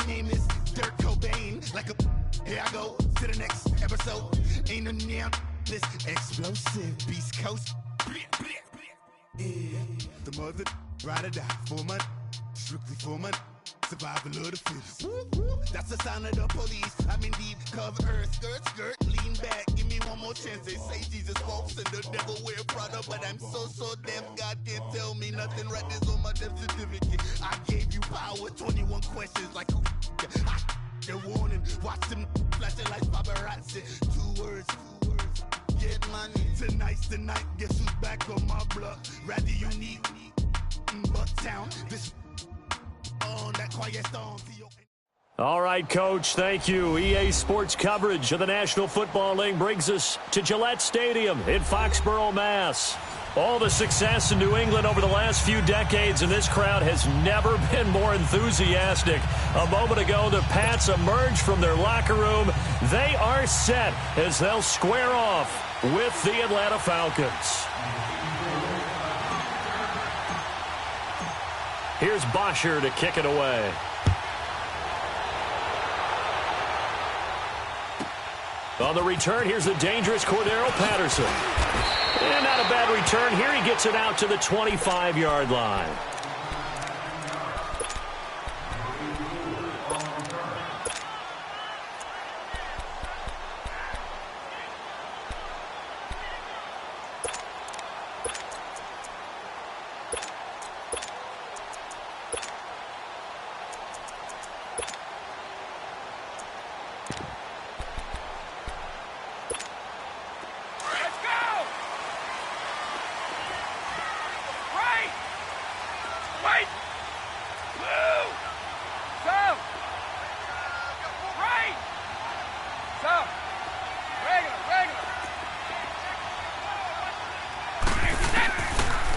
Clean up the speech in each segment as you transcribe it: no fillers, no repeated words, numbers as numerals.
name is Dirk Cobain. Like a here I go to the next episode. Ain't no damn this explosive Beast Coast. Yeah, the mother ride or die for my strictly for my survival of the fittest. That's the sound of the police. I'm in deep cover earth, skirt, lean back. Give me one more chance. They say Jesus walks and the devil wear Prada, but I'm so deaf. God can't tell me nothing. Right there's on my death certificate. I gave you power. 21 questions like who? They're warning. Watch them flashing like paparazzi. Two words. Get money. Tonight's the night. Guess who's back on my block? Rather unique. Bucktown. This on that quiet storm. All right, Coach, thank you. EA Sports coverage of the National Football League brings us to Gillette Stadium in Foxborough, Mass. All the success in New England over the last few decades, and this crowd has never been more enthusiastic. A moment ago, the Pats emerged from their locker room. They are set as they'll square off with the Atlanta Falcons. Here's Bosher to kick it away. On the return, here's the dangerous Cordero Patterson. And not a bad return here. He gets it out to the 25-yard line.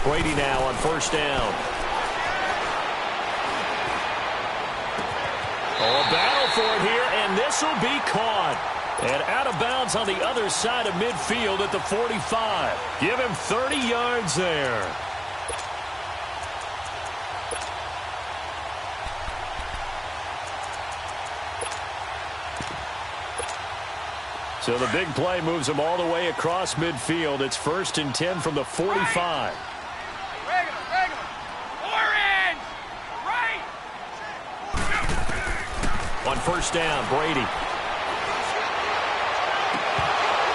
Brady now on first down. Oh, a battle for it here, and this will be caught. And out of bounds on the other side of midfield at the 45. Give him 30 yards there. So the big play moves him all the way across midfield. It's 1st and 10 from the 45. On first down, Brady.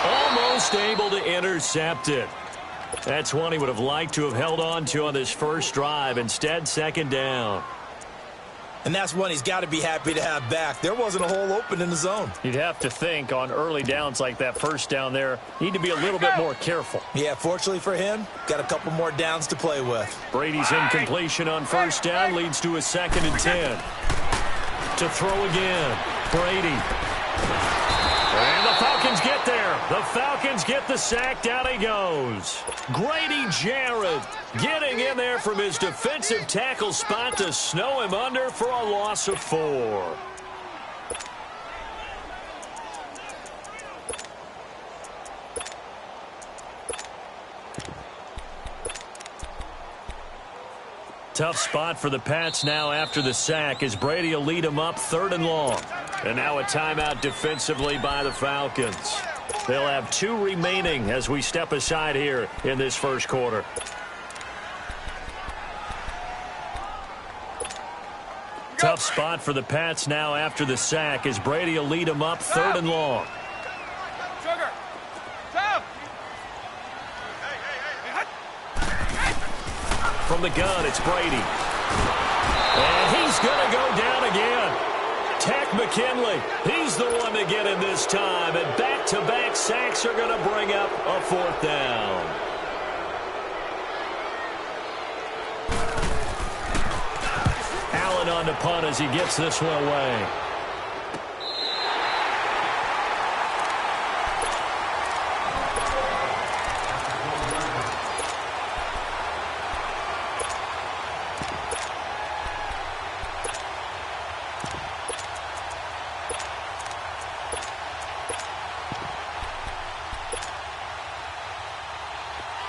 Almost able to intercept it. That's one he would have liked to have held on to on this first drive. Instead, 2nd down. And that's one he's got to be happy to have back. There wasn't a hole open in the zone. You'd have to think on early downs like that first down there, need to be a little bit more careful. Yeah, fortunately for him, got a couple more downs to play with. Brady's incompletion on first down leads to a 2nd and 10. To throw again, Brady. And the Falcons get there. The Falcons get the sack. Down he goes. Grady Jarrett getting in there from his defensive tackle spot to snow him under for a loss of 4. Tough spot for the Pats now after the sack as Brady will lead them up 3rd and long. And now a timeout defensively by the Falcons. They'll have 2 remaining as we step aside here in this first quarter. Tough spot for the Pats now after the sack as Brady will lead them up 3rd and long. From the gun, it's Brady. And he's going to go down again. Tack McKinley, he's the one to get in this time. And back-to-back sacks are going to bring up a 4th down. Allen on the punt as he gets this one away.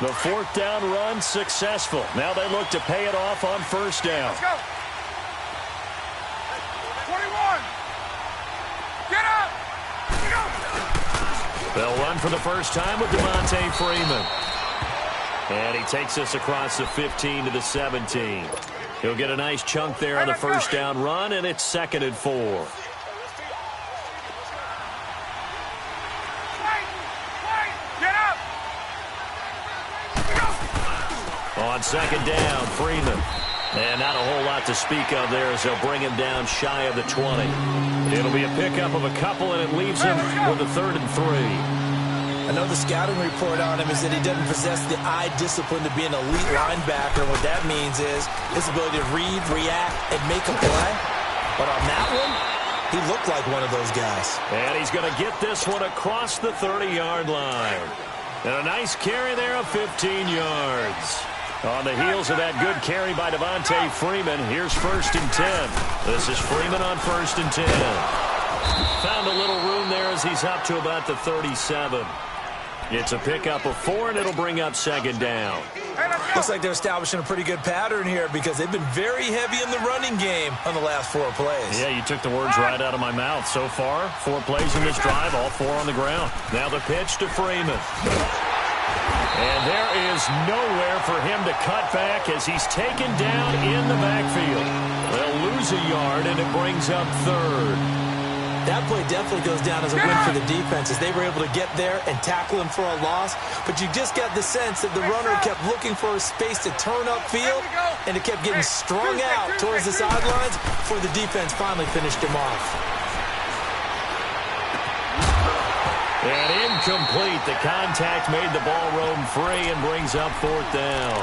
The 4th down run successful. Now they look to pay it off on first down. Let's go. 21. They'll run for the first time with Devontae Freeman. And he takes us across the 15 to the 17. He'll get a nice chunk there on the first down run, and it's 2nd and 4. On 2nd down, Freeman. And not a whole lot to speak of there as they'll bring him down shy of the 20. It'll be a pickup of a couple, and it leaves him with a 3rd and 3. I know the scouting report on him is that he doesn't possess the eye discipline to be an elite linebacker. What that means is his ability to read, react, and make a play. But on that one, he looked like one of those guys. And he's going to get this one across the 30-yard line. And a nice carry there of 15 yards. On the heels of that good carry by Devontae Freeman, here's 1st and 10. This is Freeman on 1st and 10. Found a little room there as he's up to about the 37. It's a pickup of 4, and it'll bring up 2nd down. Looks like they're establishing a pretty good pattern here because they've been very heavy in the running game on the last 4 plays. Yeah, you took the words right out of my mouth. So far, 4 plays in this drive, all 4 on the ground. Now the pitch to Freeman. And there is nowhere for him to cut back as he's taken down in the backfield. They'll lose a yard, and it brings up 3rd. That play definitely goes down as a win for the defense as they were able to get there and tackle him for a loss. But you just got the sense that the runner kept looking for a space to turn upfield, and it kept getting strung out towards the sidelines before the defense finally finished him off. And incomplete. The contact made the ball roam free and brings up 4th down.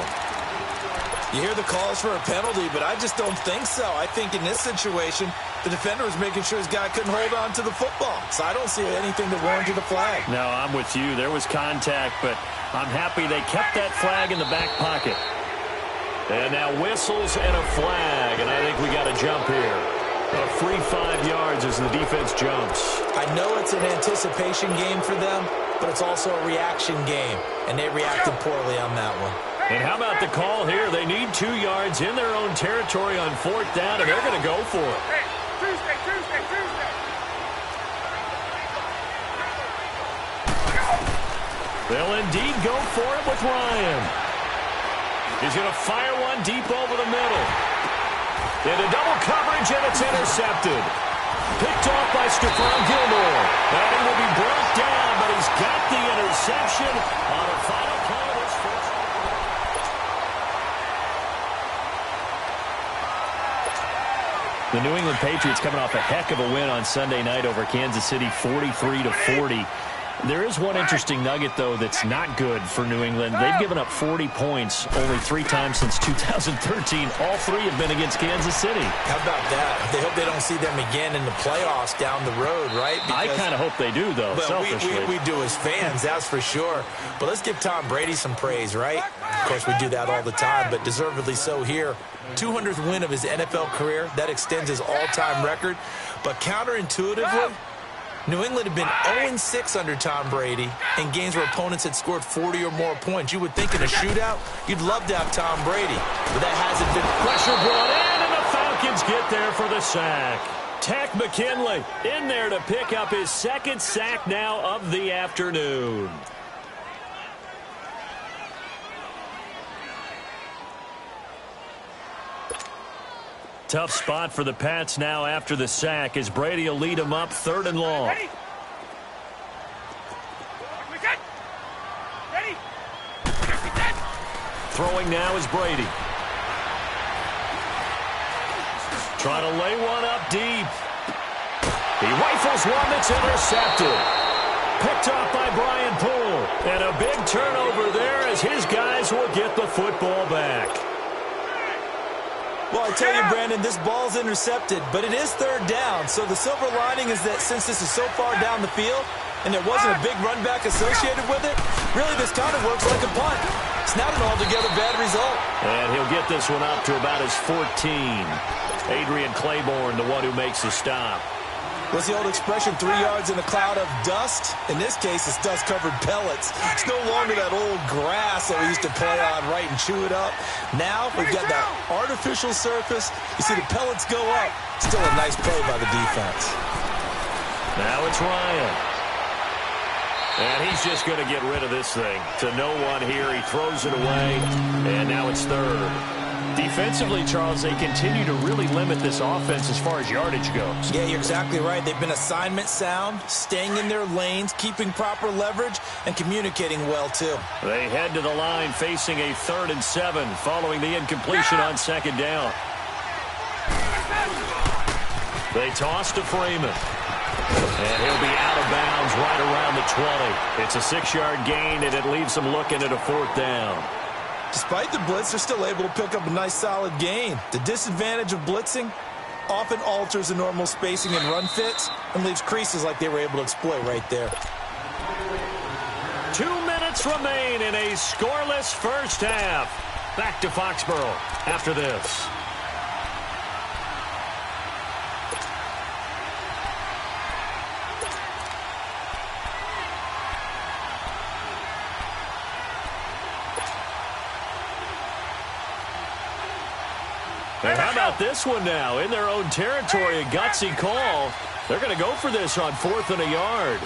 You hear the calls for a penalty, but I just don't think so. I think in this situation, the defender was making sure his guy couldn't hold on to the football. So I don't see anything that warranted a flag. No, I'm with you. There was contact, but I'm happy they kept that flag in the back pocket. And now whistles and a flag, and I think we got a jump here. A free 5 yards as the defense jumps. I know it's an anticipation game for them, but it's also a reaction game, and they reacted poorly on that one. And how about the call here? They need 2 yards in their own territory on 4th down, and they're going to go for it. Tuesday. They'll indeed go for it with Ryan. He's going to fire one deep over the middle. Into double coverage, and it's intercepted. Picked off by Stephon Gilmore. And he will be brought down, but he's got the interception on a final play of this first. The New England Patriots coming off a heck of a win on Sunday night over Kansas City, 43-40. There is one interesting nugget, though, that's not good for New England. They've given up 40 points only 3 times since 2013. All 3 have been against Kansas City. How about that? They hope they don't see them again in the playoffs down the road, right? Because, I kind of hope they do, though, selfishly. We do as fans, that's for sure. But let's give Tom Brady some praise, right? Of course, we do that all the time, but deservedly so here. 200th win of his NFL career. That extends his all-time record. But counterintuitively, New England had been 0-6 under Tom Brady in games where opponents had scored 40 or more points. You would think in a shootout, you'd love to have Tom Brady, but that hasn't been. Pressure brought in, and the Falcons get there for the sack. Takk McKinley in there to pick up his 2nd sack now of the afternoon. Tough spot for the Pats now after the sack as Brady will lead them up 3rd and long. Ready. Throwing now is Brady. Trying to lay one up deep. He rifles one that's intercepted. Picked off by Brian Poole. And a big turnover there as his guys will get the football back. Well, I tell you, Brandon, this ball's intercepted, but it is 3rd down. So the silver lining is that since this is so far down the field and there wasn't a big run back associated with it, really this kind of works like a punt. It's not an altogether bad result. And he'll get this one up to about his 14. Adrian Claiborne, the one who makes the stop. What's the old expression, 3 yards in a cloud of dust? In this case, it's dust-covered pellets. It's no longer that old grass that we used to play on, right, and chew it up. Now we've got that artificial surface. You see the pellets go up. Still a nice play by the defense. Now it's Ryan. And he's just going to get rid of this thing. To no one here. He throws it away, and now it's third. Defensively, Charles, they continue to really limit this offense as far as yardage goes. Yeah, you're exactly right. They've been assignment sound, staying in their lanes, keeping proper leverage, and communicating well, too. They head to the line facing a 3rd and 7 following the incompletion on 2nd down. They toss to Freeman. And he'll be out of bounds right around the 20. It's a 6-yard gain, and it leaves them looking at a 4th down. Despite the blitz, they're still able to pick up a nice, solid gain. The disadvantage of blitzing often alters the normal spacing and run fits and leaves creases like they were able to exploit right there. 2 minutes remain in a scoreless first half. Back to Foxborough after this. And how about this one now? In their own territory, a gutsy call. They're going to go for this on 4th and a yard.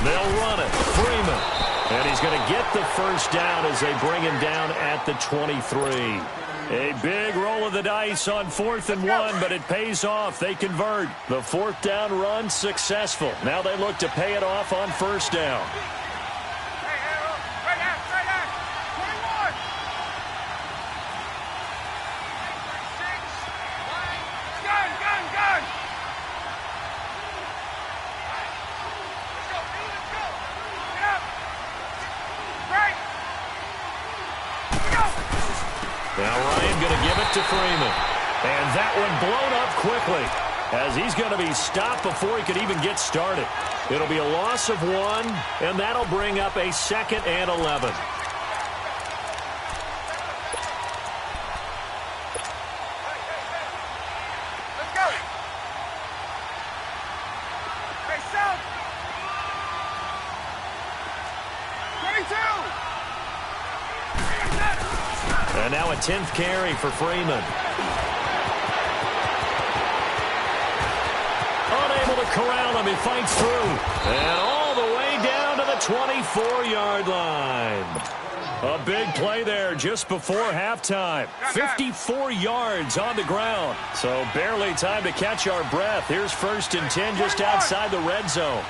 They'll run it. Freeman. And he's going to get the first down as they bring him down at the 23. A big roll of the dice on 4th and 1, but it pays off. They convert. The 4th down run successful. Now they look to pay it off on 1st down. Now Ryan going to give it to Freeman. And that one blown up quickly as he's going to be stopped before he could even get started. It'll be a loss of 1, and that'll bring up a 2nd and 11. Let's go. Hey, South. 22. And now a 10th carry for Freeman. Unable to corral him. He fights through. And all the way down to the 24-yard line. A big play there just before halftime. 54 yards on the ground. So barely time to catch our breath. Here's 1st and 10 just outside the red zone.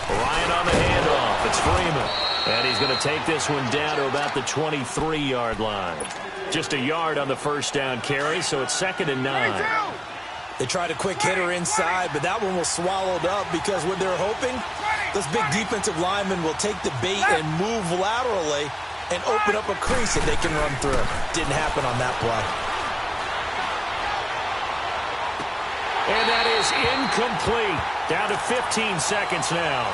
Ryan on the handoff. It's Freeman. And he's going to take this one down to about the 23-yard line. Just a yard on the 1st down carry, so it's 2nd and 9. They tried a quick hitter inside, but that one was swallowed up because what they're hoping, those big defensive linemen will take the bait and move laterally and open up a crease that they can run through. Didn't happen on that play. And that is incomplete. Down to 15 seconds now.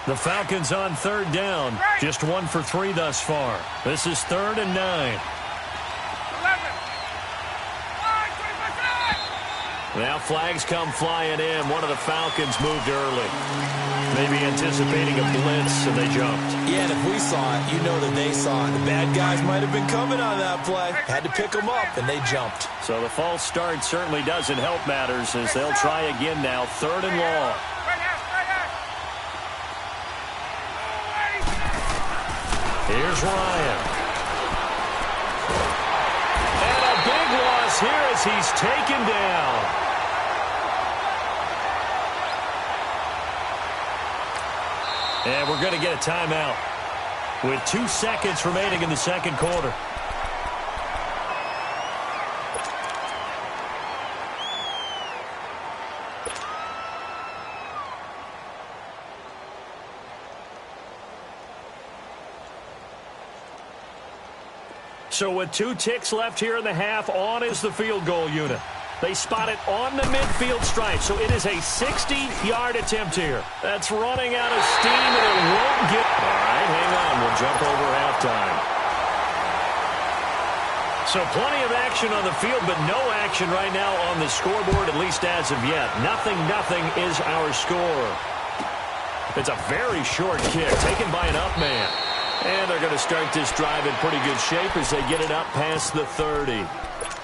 The Falcons on 3rd down. Just 1 for 3 thus far. This is 3rd and 9. 11. Now flags come flying in. One of the Falcons moved early. Maybe anticipating a blitz, and they jumped. Yeah, and if we saw it, you know that they saw it. The bad guys might have been coming on that play. Had to pick them up, and they jumped. So the false start certainly doesn't help matters as they'll try again now. 3rd and long. Here's Ryan. And a big loss here as he's taken down. And we're going to get a timeout with 2 seconds remaining in the 2nd quarter. So with 2 ticks left here in the half, on is the field goal unit. They spot it on the midfield stripe, so it is a 60-yard attempt here. That's running out of steam, and it won't get... All right, hang on. We'll jump over halftime. So plenty of action on the field, but no action right now on the scoreboard, at least as of yet. 0-0 is our score. It's a very short kick taken by an up man. And they're going to start this drive in pretty good shape as they get it up past the 30.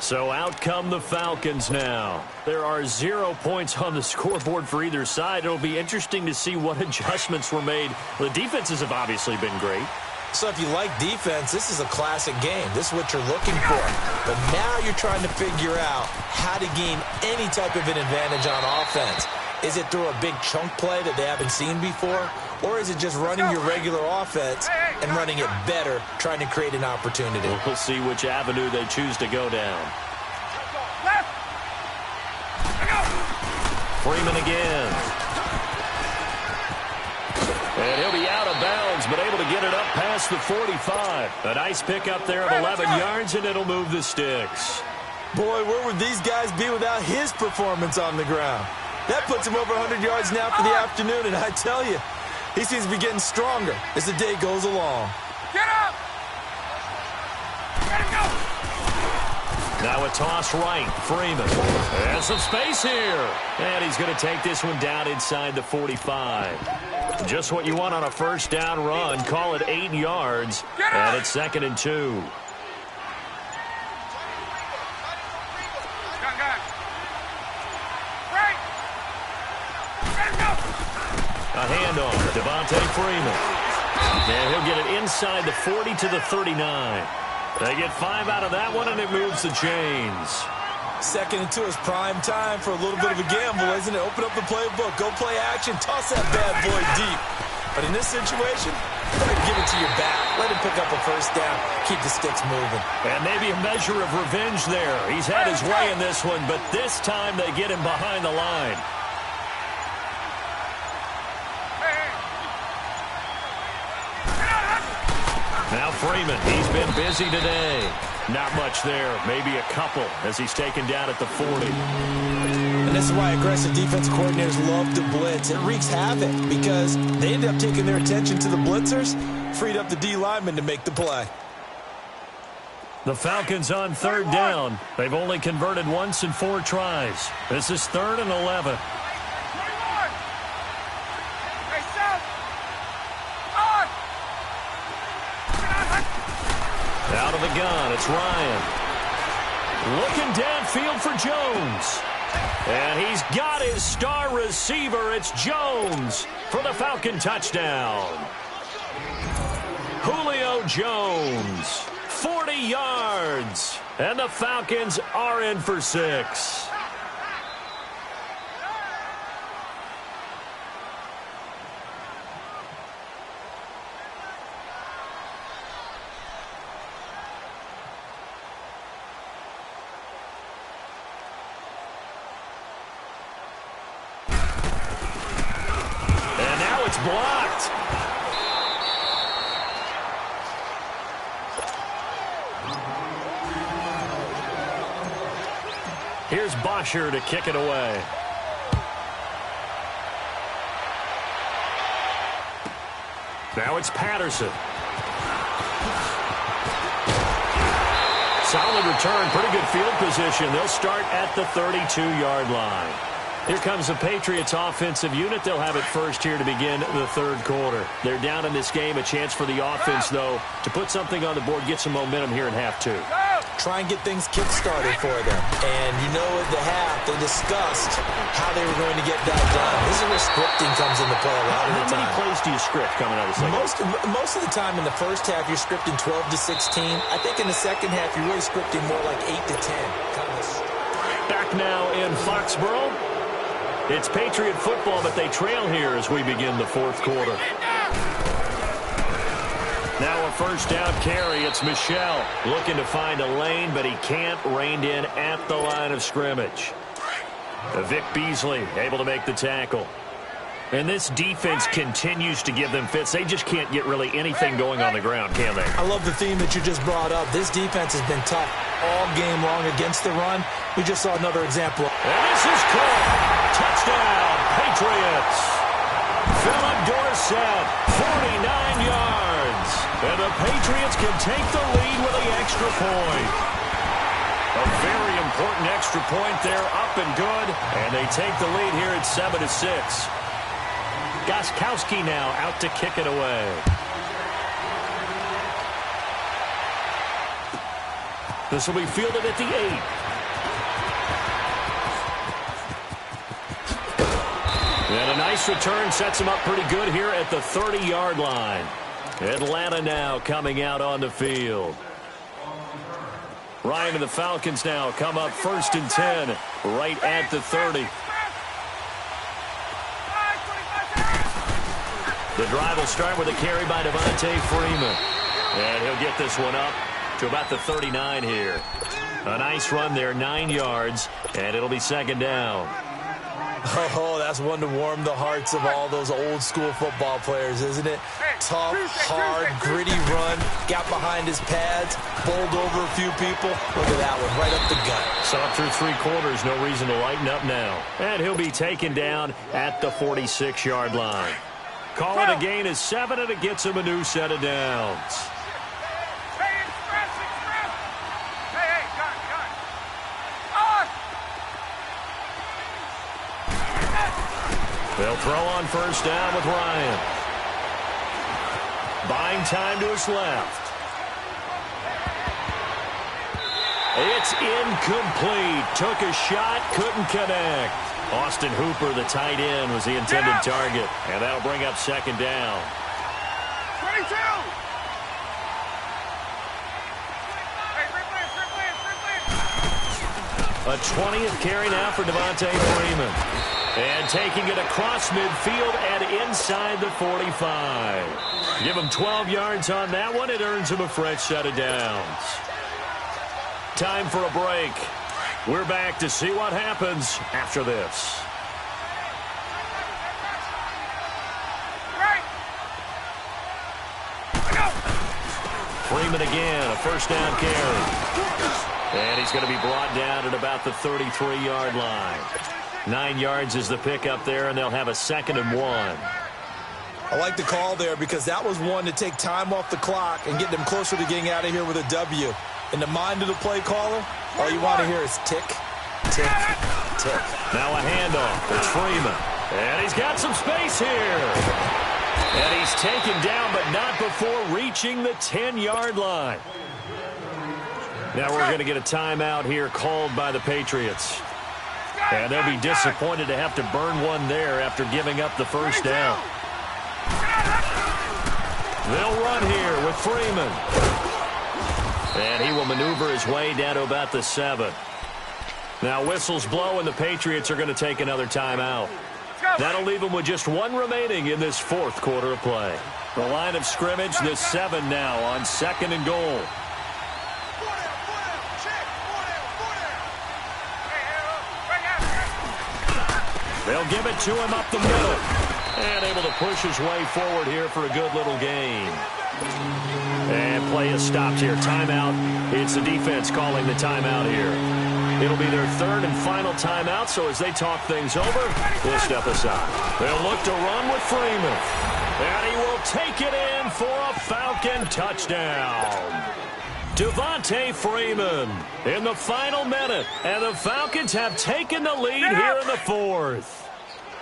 So out come the Falcons now. There are 0 points on the scoreboard for either side. It'll be interesting to see what adjustments were made. The defenses have obviously been great. So if you like defense, this is a classic game. This is what you're looking for. But now you're trying to figure out how to gain any type of an advantage on offense. Is it through a big chunk play that they haven't seen before? Or is it just running your regular offense and running it better, trying to create an opportunity? We'll see which avenue they choose to go down. Freeman again. And he'll be out of bounds, but able to get it up past the 45. A nice pickup there of 11 yards, and it'll move the sticks. Boy, where would these guys be without his performance on the ground? That puts him over 100 yards now for the afternoon, and I tell you, he seems to be getting stronger as the day goes along. Get up! Let him go! Now a toss right. Freeman. There's some space here. And he's going to take this one down inside the 45. Just what you want on a first down run. Call it 8 yards. And it's 2nd and 2. Right! Let him go! A handoff. Devontae Freeman. And he'll get it inside the 40 to the 39. They get 5 out of that one, and it moves the chains. 2nd and 2 is prime time for a little bit of a gamble, isn't it? Open up the playbook, go play action, toss that bad boy deep. But in this situation, give it to your back. Let him pick up a first down. Keep the sticks moving. And maybe a measure of revenge there. He's had his way in this one, but this time they get him behind the line. Now Freeman, he's been busy today. Not much there, maybe a couple as he's taken down at the 40. And this is why aggressive defensive coordinators love to blitz. It wreaks havoc because they end up taking their attention to the blitzers, freed up the D lineman to make the play. The Falcons on 3rd down. They've only converted once in 4 tries. This is 3rd and 11. Out of the gun, it's Ryan. Looking downfield for Jones. And he's got his star receiver. It's Jones for the Falcon touchdown. Julio Jones, 40 yards. And the Falcons are in for 6. Blocked. Here's Bosher to kick it away. Now it's Patterson. Solid return, pretty good field position. They'll start at the 32-yard line. Here comes the Patriots offensive unit. They'll have it first here to begin the 3rd quarter. They're down in this game. A chance for the offense, though, to put something on the board, get some momentum here in half 2. Try and get things kick-started for them. And you know at the half, they discussed how they were going to get that done. This is where scripting comes into play a lot of the time. How many plays do you script coming out of the second? Most of the time in the first half, you're scripting 12 to 16. I think in the second half, you're really scripting more like 8 to 10. Back now in Foxborough. It's Patriot football, but they trail here as we begin the 4th quarter. Now a first down carry. It's Michel looking to find a lane, but he can't. Reined in at the line of scrimmage. Vic Beasley able to make the tackle. And this defense continues to give them fits. They just can't get really anything going on the ground, can they? I love the theme that you just brought up. This defense has been tough all game long against the run. We just saw another example. And this is caught. Touchdown, Patriots. Philip Dorsett, 49 yards. And the Patriots can take the lead with the extra point. A very important extra point there, up and good. And they take the lead here at 7-6. Gostkowski now out to kick it away. This will be fielded at the 8. And a nice return sets him up pretty good here at the 30-yard line. Atlanta now coming out on the field. Ryan and the Falcons now come up 1st and 10 right at the 30. The drive will start with a carry by Devontae Freeman. And he'll get this one up to about the 39 here. A nice run there, 9 yards, and it'll be 2nd down. Oh, that's one to warm the hearts of all those old-school football players, isn't it? Tough, hard, gritty run. Got behind his pads, bowled over a few people. Look at that one, right up the gut. So up through 3 quarters, no reason to lighten up now. And he'll be taken down at the 46-yard line. Call it a gain of 7, and it gets him a new set of downs. They'll throw on 1st down with Ryan. Buying time to his left. It's incomplete. Took a shot, couldn't connect. Austin Hooper, the tight end, was the intended target. And that'll bring up 2nd down. 22! A 20th carry now for Devontae Freeman. And taking it across midfield and inside the 45. Give him 12 yards on that one. It earns him a fresh set of downs. Time for a break. We're back to see what happens after this. Freeman again, a 1st down carry. And he's going to be brought down at about the 33-yard line. 9 yards is the pickup there, and they'll have a 2nd and 1. I like the call there because that was one to take time off the clock and get them closer to getting out of here with a W. In the mind of the play caller, all you want to hear is tick, tick, tick. Now a handoff. It's Freeman. And he's got some space here. And he's taken down, but not before reaching the 10-yard line. Now we're going to get a timeout here called by the Patriots. And they'll be disappointed to have to burn one there after giving up the 1st down. They'll run here with Freeman. And he will maneuver his way down to about the 7. Now whistles blow, and the Patriots are going to take another timeout. That'll leave them with just 1 remaining in this 4th quarter of play. The line of scrimmage, the 7 now on 2nd and goal. They'll give it to him up the middle. And able to push his way forward here for a good little gain. And play is stopped here. Timeout. It's the defense calling the timeout here. It'll be their 3rd and final timeout, so as they talk things over, we'll step aside. They'll look to run with Freeman. And he will take it in for a Falcon touchdown. Devontae Freeman in the final minute, and the Falcons have taken the lead here in the 4th.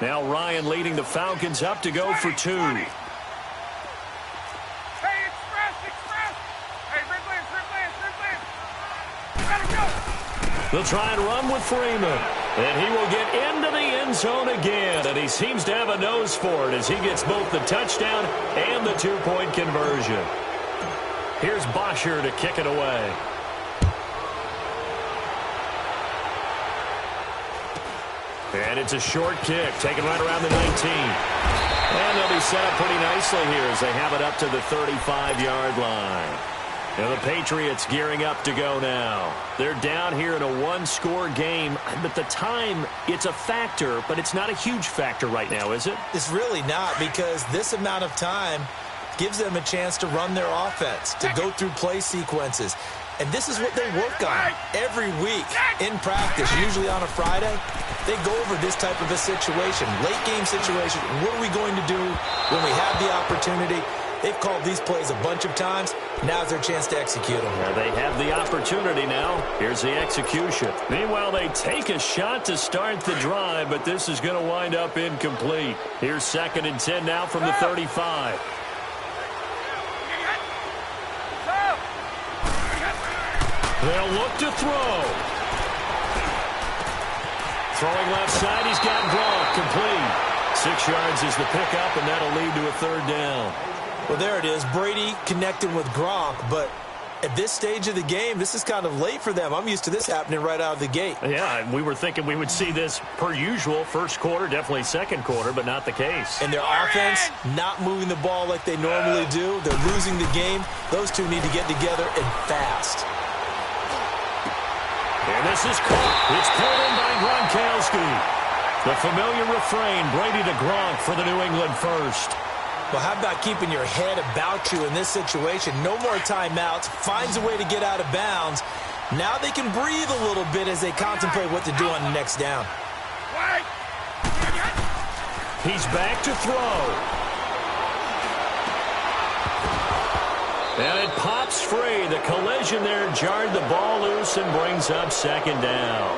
Now Ryan leading the Falcons up to go for 2. Hey, express! Hey, Ridley. Gotta go! They'll try and run with Freeman. And he will get into the end zone again, and he seems to have a nose for it as he gets both the touchdown and the 2-point conversion. Here's Bosher to kick it away. And it's a short kick, taken right around the 19. And they'll be set up pretty nicely here as they have it up to the 35-yard line. And the Patriots gearing up to go now. They're down here in a 1-score game, but the time, it's a factor, but it's not a huge factor right now, is it? It's really not, because this amount of time gives them a chance to run their offense, to go through play sequences. And this is what they work on every week in practice, usually on a Friday. They go over this type of a situation, late game situation. What are we going to do when we have the opportunity? They've called these plays a bunch of times. Now's their chance to execute them. Yeah, they have the opportunity now. Here's the execution. Meanwhile, they take a shot to start the drive, but this is going to wind up incomplete. Here's 2nd and 10 now from the 35. They'll look to throw. Throwing left side, he's got Gronk complete. 6 yards is the pickup, and that'll lead to a 3rd down. Well, there it is. Brady connecting with Gronk, but at this stage of the game, this is kind of late for them. I'm used to this happening right out of the gate. Yeah, and we were thinking we would see this per usual. First quarter, definitely second quarter, but not the case. And their offense not moving the ball like they normally do. They're losing the game. Those two need to get together and fast. And this is caught. It's pulled in by Gronkowski. The familiar refrain, Brady to Gronk for the New England first. Well, how about keeping your head about you in this situation? No more timeouts. Finds a way to get out of bounds. Now they can breathe a little bit as they contemplate what to do on the next down. He's back to throw. And it pops free. The collision there jarred the ball loose and brings up 2nd down.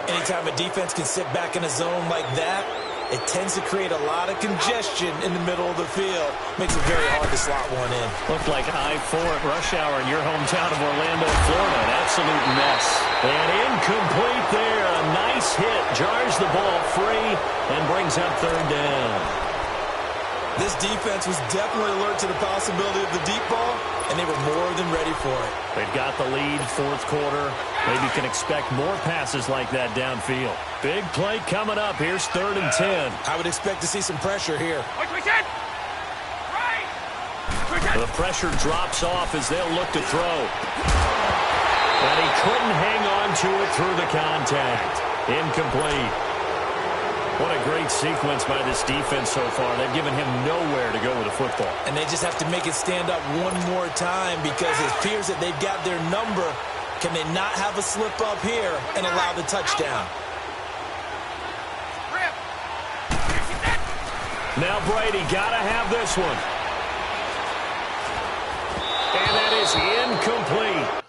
Anytime a defense can sit back in a zone like that, it tends to create a lot of congestion in the middle of the field. Makes it very hard to slot one in. Looked like I-4 at rush hour in your hometown of Orlando, Florida. An absolute mess. And incomplete there. A nice hit. Jars the ball free and brings up 3rd down. This defense was definitely alert to the possibility of the deep ball, and they were more than ready for it. They've got the lead, 4th quarter. Maybe can expect more passes like that downfield. Big play coming up. Here's 3rd and 10. I would expect to see some pressure here. The pressure drops off as they'll look to throw. And he couldn't hang on to it through the contact. Incomplete. What a great sequence by this defense so far. They've given him nowhere to go with the football. And they just have to make it stand up one more time because it appears that they've got their number. Can they not have a slip up here and allow the touchdown? Now Brady got to have this one. And that is incomplete.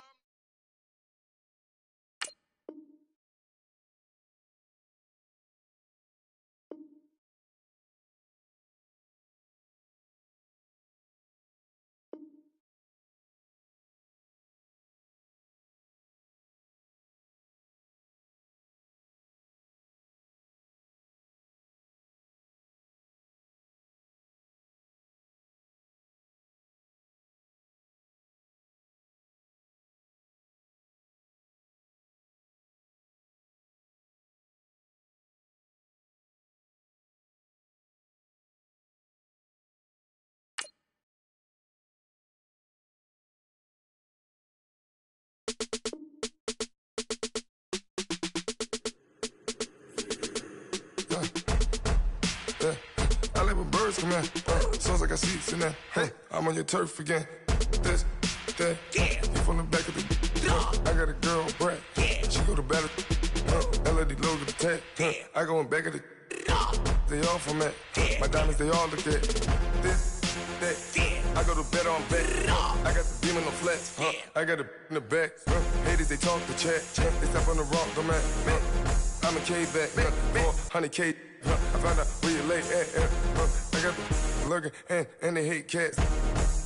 I live with birds come in. Sounds like I seats in there. Hey, I'm on your turf again. This, that, you from the back of the. I got a girl, Brad. She go to battle. LED logo the tag. I go in back of the. They all from that. My diamonds, they all look at. This, that. I go to bed on bed. I got the demon on flats. I got it in the back. Haters, they talk the chat. They step on the rock, the man. I'm a K-back. 400K. I found out where you lay at. I got the lurking and they hate cats.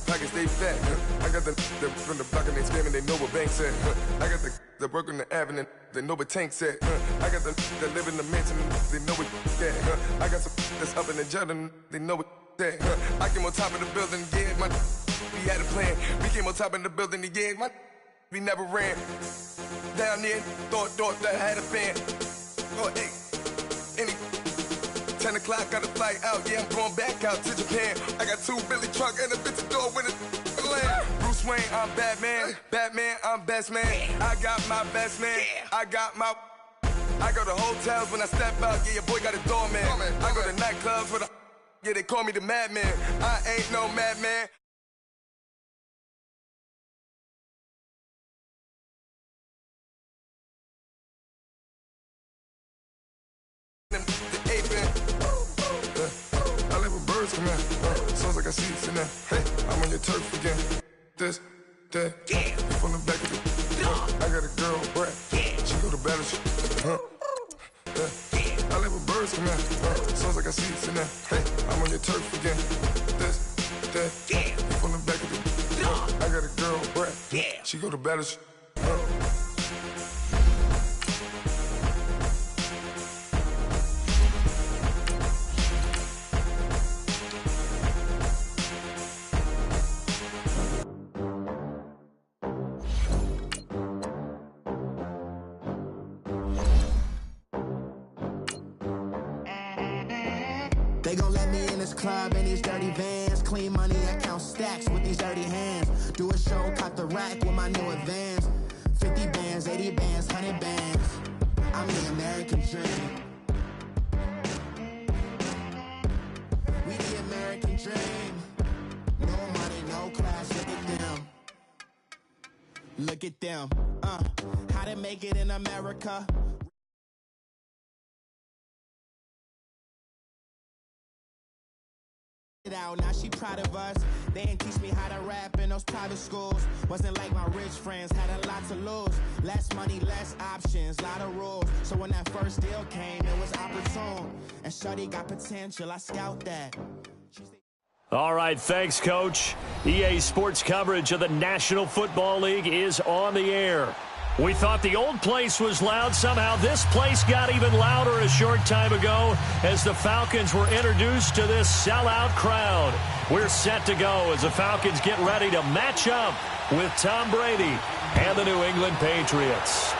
Pockets stay fat. I got the from the block and they screaming, they know what banks at. I got the work on the avenue, they know what tanks at. I got the that live in the mansion, they know what at. I got some that's up in the Jordan, they know what at. I came on top of the building, yeah, we had a plan. We came on top of the building, yeah, we never ran. Down there, thought that I had a fan. Oh, hey, any 10 o'clock, got a flight out, yeah, I'm going back out to Japan. I got 2 Billy truck and a bitch door with a land. Bruce Wayne, I'm Batman. Batman, I'm best man. I got my best man. I got my. I go to hotels when I step out, yeah, your boy got a doorman. I go to nightclubs with a. Yeah, they call me the madman. I ain't no madman. I live with birds come in. Sounds like like I see in there. Hey, I'm on your turf again. This, that, you from the back of the I got a girl, Brad. She go to battle. I live with birds come out. Sounds like I see in there. Hey, I'm on your turf again. This, that, you from the back of the I got a girl, Brad. She go to battle. They gon' let me in this club in these dirty vans. Clean money, I count stacks with these dirty hands. Do a show, cut the rack with my new advance. 50 bands, 80 bands, 100 bands. I'm the American dream. We the American dream. No money, no class, look at them. Look at them, how to make it in America. Out. Now she proud of us. They ain't teach me how to rap in those private schools. Wasn't like my rich friends, had a lot to lose. Less money, less options, lot of rules. So when that first deal came, it was opportune. And shorty got potential, I scout that. All right, thanks, Coach. EA Sports coverage of the National Football League is on the air. We thought the old place was loud. Somehow this place got even louder a short time ago as the Falcons were introduced to this sellout crowd. We're set to go as the Falcons get ready to match up with Tom Brady and the New England Patriots.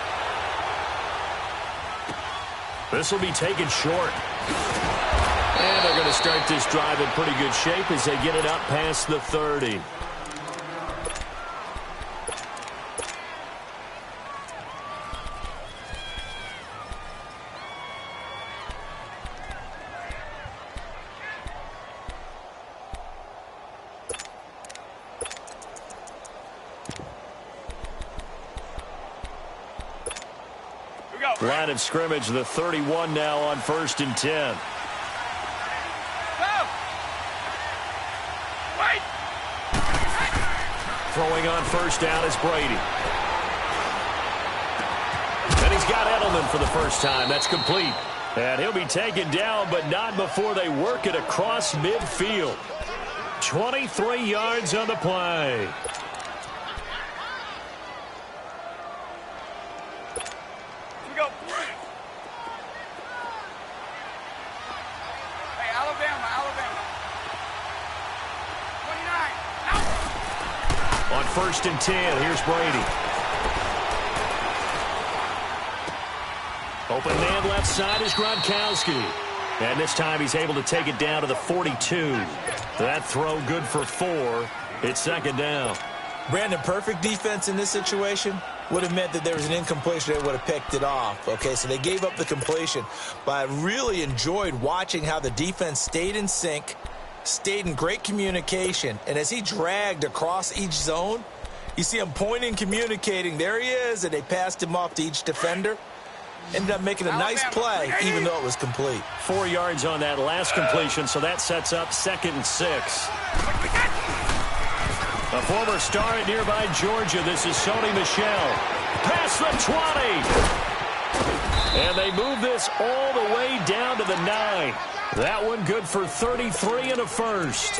This will be taken short. And they're going to start this drive in pretty good shape as they get it up past the 30. Line of scrimmage, the 31 now on 1st and 10. Throwing on first down is Brady. And he's got Edelman for the first time. That's complete. And he'll be taken down, but not before they work it across midfield. 23 yards on the play. On 1st and 10, here's Brady. Open man left side is Gronkowski. And this time he's able to take it down to the 42. That throw good for 4. It's 2nd down. Brandon, perfect defense in this situation would have meant that there was an incompletion. They would have picked it off. Okay, so they gave up the completion. But I really enjoyed watching how the defense stayed in sync, stayed in great communication, and as he dragged across each zone, you see him pointing, communicating. There he is, and they passed him off to each defender. Ended up making a nice play, even though it was complete. 4 yards on that last completion, so that sets up 2nd and 6. A former star at nearby Georgia, this is Sony Michel. Past the 20. And they move this all the way down to the 9. That one good for 33 and a first.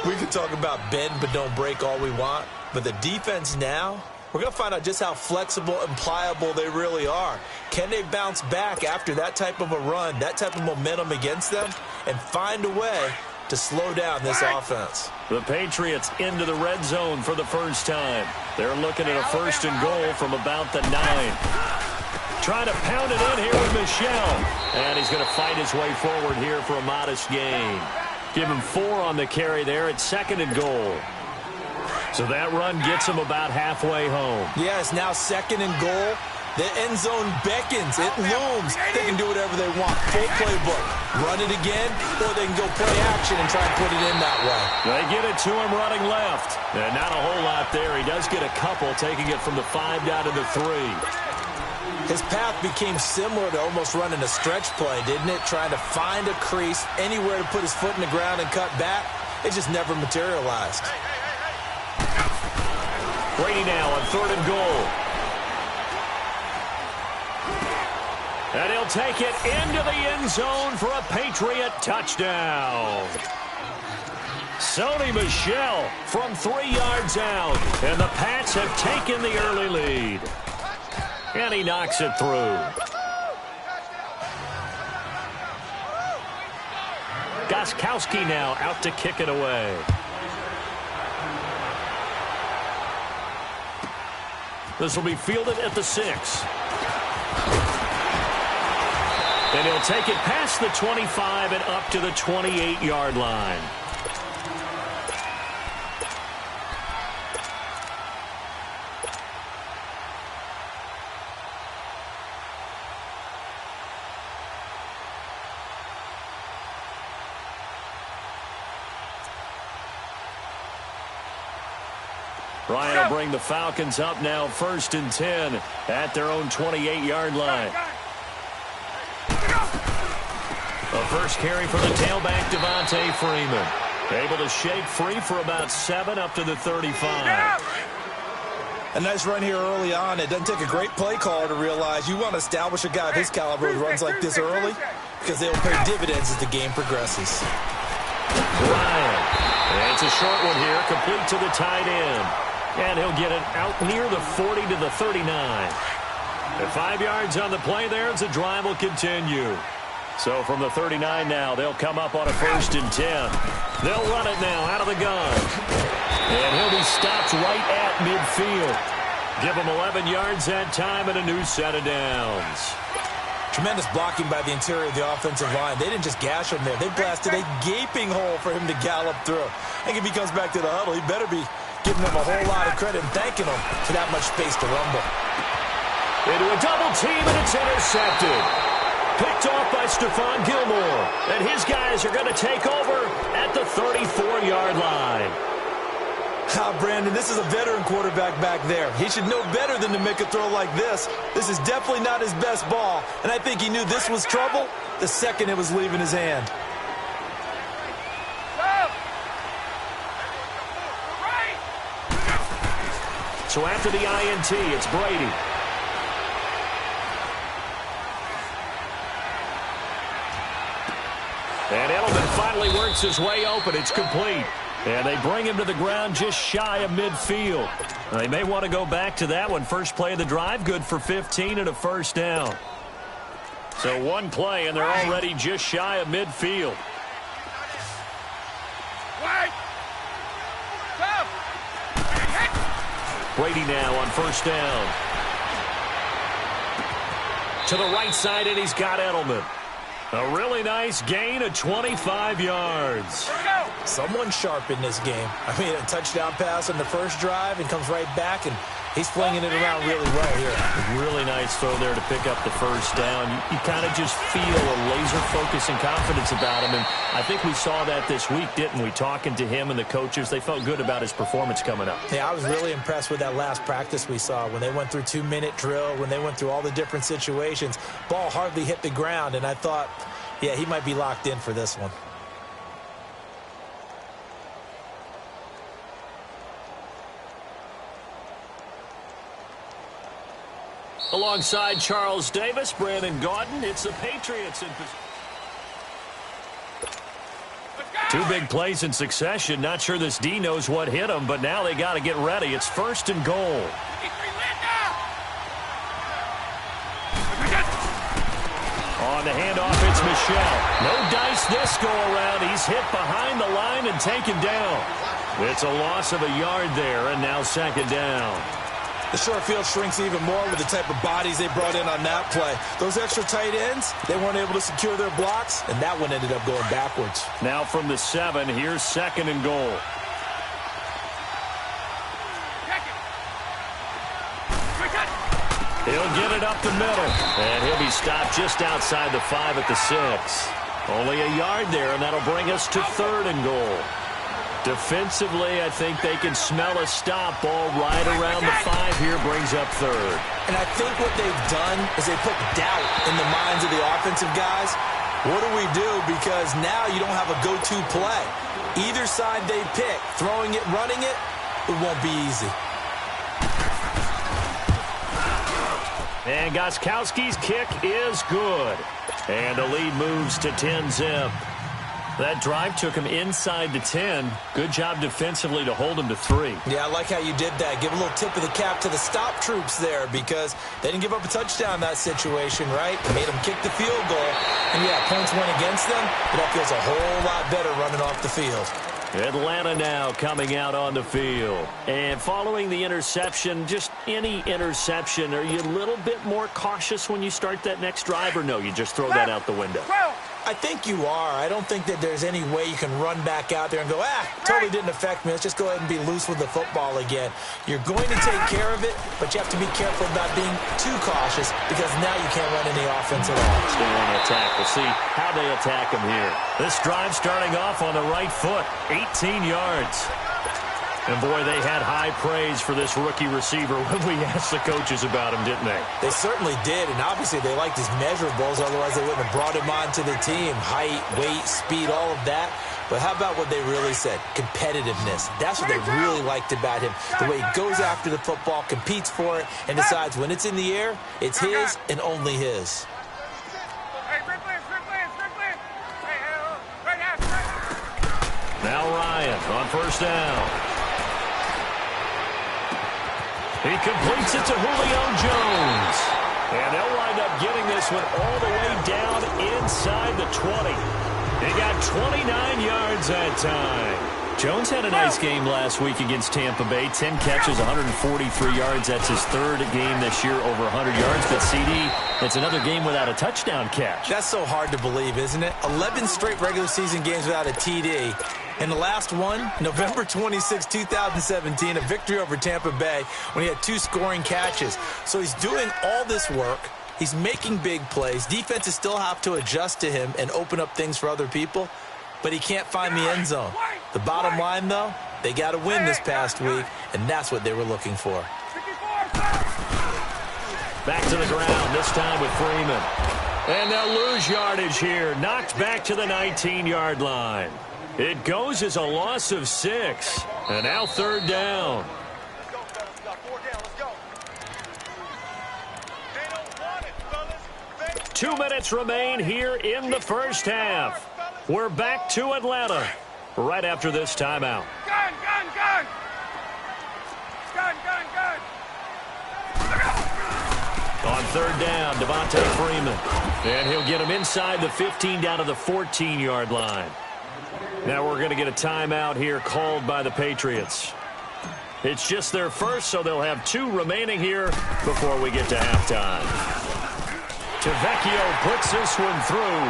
We could talk about bend but don't break all we want, but the defense now, we're going to find out just how flexible and pliable they really are. Can they bounce back after that type of a run, that type of momentum against them, and find a way to slow down this offense? The Patriots into the red zone for the first time. They're looking at a 1st and goal from about the 9. Trying to pound it in here with Michel. And he's going to fight his way forward here for a modest gain. Give him 4 on the carry there at 2nd and goal. So that run gets him about halfway home. Yeah, it's now 2nd and goal. The end zone beckons. It looms. They can do whatever they want. Full playbook. Run it again, or they can go play action and try and put it in that way. They get it to him running left. And not a whole lot there. He does get a couple, taking it from the 5 down to the 3. His path became similar to almost running a stretch play, didn't it? Trying to find a crease, anywhere to put his foot in the ground and cut back. it just never materialized. Brady now on 3rd and goal. And he'll take it into the end zone for a Patriot touchdown. Sony Michel from 3 yards out. And the Pats have taken the early lead. And he knocks it through. Gostkowski now out to kick it away. This will be fielded at the 6. And he'll take it past the 25 and up to the 28-yard line. Ryan will bring the Falcons up now 1st and 10 at their own 28-yard line. The first carry for the tailback, Devontae Freeman. Able to shake free for about 7 up to the 35. A nice run here early on. It doesn't take a great play caller to realize you want to establish a guy of his caliber who runs like this early because they'll pay dividends as the game progresses. Ryan. And it's a short one here, complete to the tight end. And he'll get it out near the 40 to the 39. At 5 yards on the play there as the drive will continue. So from the 39 now, they'll come up on a 1st and 10. They'll run it now out of the gun. And he'll be stopped right at midfield. Give him 11 yards that time and a new set of downs. Tremendous blocking by the interior of the offensive line. They didn't just gash him there. They blasted a gaping hole for him to gallop through. I think if he comes back to the huddle, he better be giving them a whole lot of credit and thanking them for that much space to rumble. Into a double team, and it's intercepted. Picked off by Stephon Gilmore. And his guys are going to take over at the 34-yard line. Brandon, this is a veteran quarterback back there. He should know better than to make a throw like this. This is definitely not his best ball, and I think he knew this was trouble the second it was leaving his hand. So after the INT, it's Brady. And Edelman finally works his way open. It's complete. And they bring him to the ground just shy of midfield. They may want to go back to that one. First play of the drive, good for 15 and a 1st down. So one play, and they're already just shy of midfield. Brady now on 1st down. To the right side, and he's got Edelman. A really nice gain of 25 yards. Someone sharp in this game. I mean, a touchdown pass on the first drive and comes right back, and he's flinging it around really well here. Really nice throw there to pick up the 1st down. You kind of just feel a laser focus and confidence about him, and I think we saw that this week, didn't we? Talking to him and the coaches, they felt good about his performance coming up. Yeah, I was really impressed with that last practice we saw when they went through 2-minute drill, when they went through all the different situations. Ball hardly hit the ground, and I thought, yeah, he might be locked in for this one. Alongside Charles Davis, Brandon Gaudin, it's the Patriots in position. 2 big plays in succession. Not sure this D knows what hit him, but now they got to get ready. It's 1st and goal. On the handoff, it's Michel. No dice this go around. He's hit behind the line and taken down. It's a loss of a yard there, and now 2nd down. The short field shrinks even more with the type of bodies they brought in on that play. Those extra tight ends, they weren't able to secure their blocks, and that one ended up going backwards. Now from the 7, here's 2nd and goal. He'll get it up the middle, and he'll be stopped just outside the 5 at the 6. Only a yard there, and that'll bring us to 3rd and goal. Defensively, I think they can smell a stop. Ball right around the 5 here, brings up 3rd. And I think what they've done is they put doubt in the minds of the offensive guys. What do we do? Because now you don't have a go-to play. Either side they pick, throwing it, running it, it won't be easy. And Gostkowski's kick is good. And the lead moves to 10-zip. That drive took him inside the 10. Good job defensively to hold him to 3. Yeah, I like how you did that. Give a little tip of the cap to the stop troops there because they didn't give up a touchdown in that situation, right? Made them kick the field goal. And, yeah, points went against them, but that feels a whole lot better running off the field. Atlanta now coming out on the field. And following the interception, just any interception, are you a little bit more cautious when you start that next drive, or no, you just throw that out the window? I think you are. I don't think that there's any way you can run back out there and go, totally didn't affect me. Let's just go ahead and be loose with the football again. You're going to take care of it, but you have to be careful about being too cautious because now you can't run any offense at all. Stay on the attack. We'll see how they attack him here. This drive starting off on the right foot, 18 yards. And, boy, they had high praise for this rookie receiver when we asked the coaches about him, didn't they? They certainly did, and obviously they liked his measurables. Otherwise, they wouldn't have brought him onto the team. Height, weight, speed, all of that. But how about what they really said? Competitiveness. That's what they really liked about him. The way he goes after the football, competes for it, and decides when it's in the air, it's his and only his. Now Ryan on first down. He completes it to Julio Jones. And they'll wind up getting this one all the way down inside the 20. He got 29 yards that time. Jones had a nice game last week against Tampa Bay. 10 catches, 143 yards. That's his third game this year over 100 yards. But, CD, it's another game without a touchdown catch. That's so hard to believe, isn't it? 11 straight regular season games without a TD. And the last one, November 26, 2017, a victory over Tampa Bay when he had 2 scoring catches. So he's doing all this work. He's making big plays. Defenses still have to adjust to him and open up things for other people, but he can't find the end zone. The bottom line, though, they got to win this past week, and that's what they were looking for. Back to the ground, this time with Freeman. And they'll lose yardage here, knocked back to the 19-yard line. It goes as a loss of 6. And now third down. 2 minutes remain here in the first half. We're back to Atlanta right after this timeout. Gun, gun, gun! Gun, gun, gun! On third down, Devontae Freeman. And he'll get him inside the 15 down to the 14-yard line. Now we're going to get a timeout here called by the Patriots. It's just their first, so they'll have 2 remaining here before we get to halftime. Tavecchio puts this one through,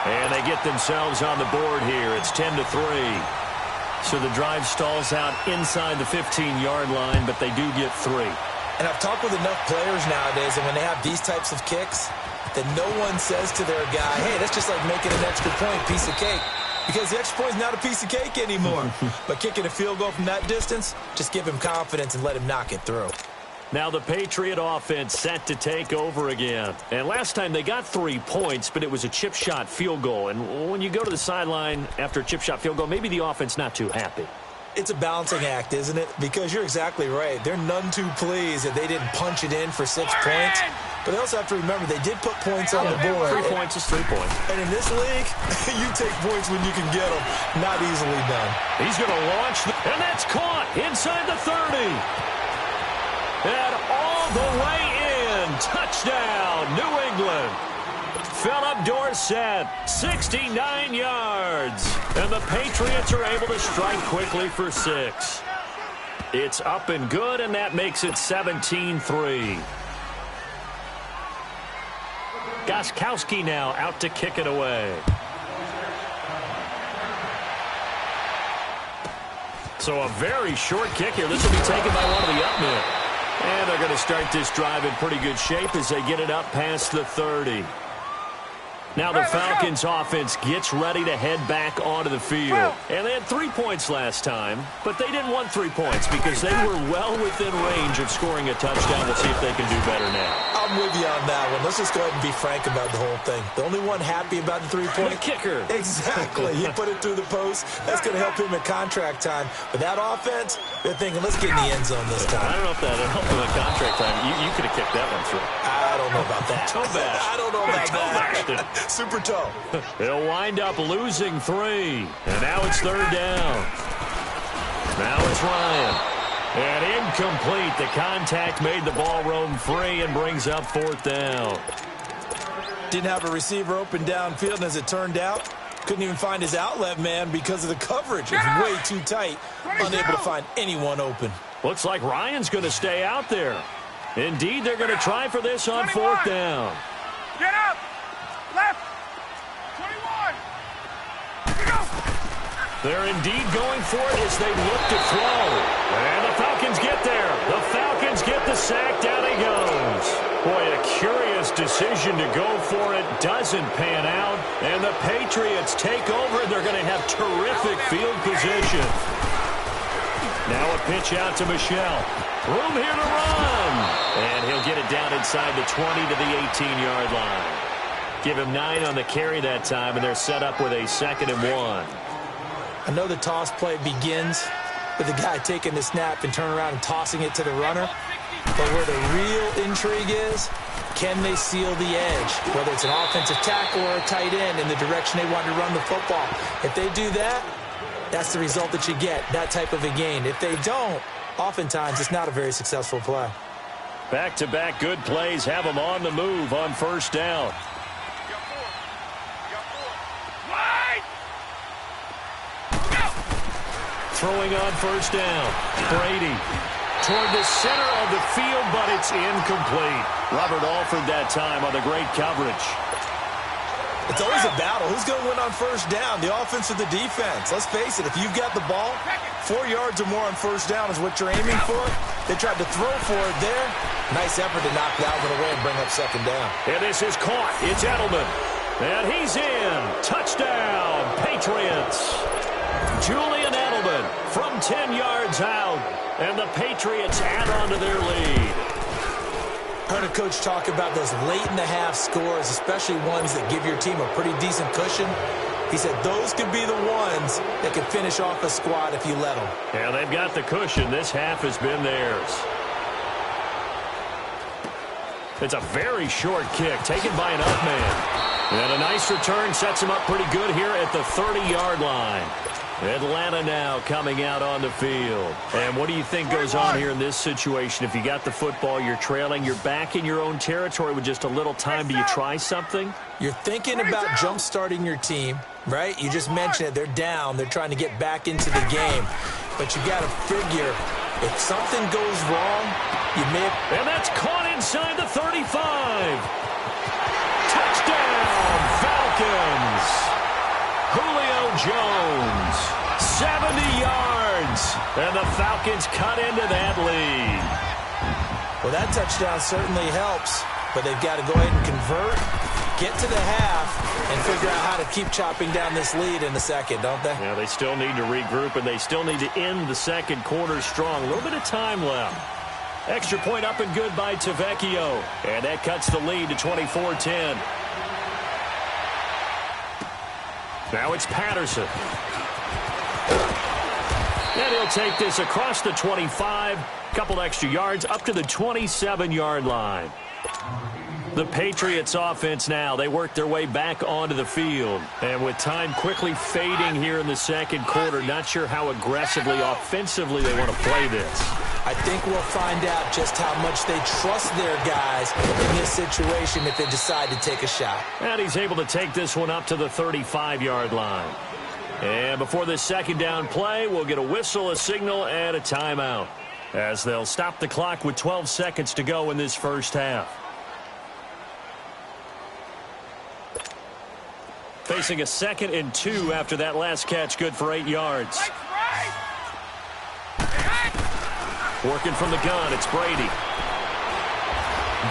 and they get themselves on the board here. It's 10-3. So the drive stalls out inside the 15-yard line, but they do get 3. And I've talked with enough players nowadays, and when they have these types of kicks, that no one says to their guy, hey, that's just like making an extra point, piece of cake. Because the extra point is not a piece of cake anymore. But kicking a field goal from that distance, just give him confidence and let him knock it through. Now the Patriot offense set to take over again. And last time they got 3 points, but it was a chip shot field goal. And when you go to the sideline after a chip shot field goal, maybe the offense not too happy. It's a balancing act, isn't it? Because you're exactly right. They're none too pleased that they didn't punch it in for 6 points. But they also have to remember they did put points on the board. 3 points is 3 points. And in this league, you take points when you can get them. Not easily done. He's going to launch, and that's caught inside the 30. And all the way in. Touchdown, New England. Philip Dorsett, 69 yards. And the Patriots are able to strike quickly for 6. It's up and good, and that makes it 17-3. Gostkowski now out to kick it away. So a very short kick here. This will be taken by one of the up men. And they're going to start this drive in pretty good shape as they get it up past the 30. Now the Falcons offense gets ready to head back onto the field. And they had 3 points last time, but they didn't want 3 points because they were well within range of scoring a touchdown. We'll see if they can do better now. I'm with you on that one. Let's just go ahead and be frank about the whole thing. The only one happy about the 3-point. The kicker. Exactly. He put it through the post. That's going to help him at contract time. But that offense, they're thinking, let's get in the end zone this time. I don't know if that helped him at contract time. You could have kicked that one through. I don't know about that. Toe bash. I don't know about that. Super toe. They'll wind up losing 3. And now it's 3rd down. Now it's Ryan. And incomplete. The contact made the ball roam free and brings up 4th down. Didn't have a receiver open downfield, and as it turned out, couldn't even find his outlet man because of the coverage. It was way too tight. Unable to find anyone open. Looks like Ryan's going to stay out there. Indeed, they're going to try for this on 4th down. Get up! Left! 21! Here we go! They're indeed going for it as they look to throw. And the Falcons get there. The Falcons get the sack. Down he goes. Boy, a curious decision to go for it. Doesn't pan out. And the Patriots take over. They're going to have terrific field position. Now a pitch out to Michel. Room here to run. And he'll get it down inside the 20 to the 18-yard line. Give him 9 on the carry that time, and they're set up with a 2nd and 1. I know the toss play begins with the guy taking the snap and turning around and tossing it to the runner. But where the real intrigue is, can they seal the edge? Whether it's an offensive tackle or a tight end in the direction they want to run the football. If they do that, that's the result that you get, that type of a gain. If they don't, oftentimes it's not a very successful play. Back-to-back good plays have them on the move on 1st down. Throwing on 1st down. Brady toward the center of the field, but it's incomplete. Robert Alford that time on the great coverage. It's always a battle. Who's going to win on 1st down, the offense or the defense? Let's face it, if you've got the ball, 4 yards or more on 1st down is what you're aiming for. They tried to throw for it there. Nice effort to knock Dalvin away and bring up 2nd down. And this is caught. It's Edelman. And he's in. Touchdown, Patriots. Julian Edelman from 10 yards out. And the Patriots add on to their lead. Heard a coach talk about those late-in-the-half scores, especially ones that give your team a pretty decent cushion. He said those could be the ones that could finish off a squad if you let them. Yeah, they've got the cushion. This half has been theirs. It's a very short kick taken by an up man. And a nice return sets him up pretty good here at the 30-yard line. Atlanta now coming out on the field. And what do you think goes on here in this situation? If you got the football, you're trailing, you're back in your own territory with just a little time. Do you try something? You're thinking about jump-starting your team, right? You just mentioned it. They're down. They're trying to get back into the game. But you got to figure, if something goes wrong, you may have... And that's caught inside the 35. Touchdown, Falcons. Julio Jones, 70 yards, and the Falcons cut into that lead. Well, that touchdown certainly helps, but they've got to go ahead and convert, get to the half, and figure out how to keep chopping down this lead in the second, don't they? Yeah, they still need to regroup, and they still need to end the second quarter strong. A little bit of time left. Extra point up and good by Tavecchio, and that cuts the lead to 24-10. Now it's Patterson. And he'll take this across the 25. Couple extra yards up to the 27-yard line. The Patriots offense now, they work their way back onto the field. And with time quickly fading here in the second quarter, not sure how aggressively, offensively they want to play this. I think we'll find out just how much they trust their guys in this situation if they decide to take a shot. And he's able to take this one up to the 35-yard line. And before this 2nd down play, we'll get a whistle, a signal, and a timeout, as they'll stop the clock with 12 seconds to go in this first half. Facing a 2nd and 2 after that last catch, good for 8 yards. Working from the gun, it's Brady.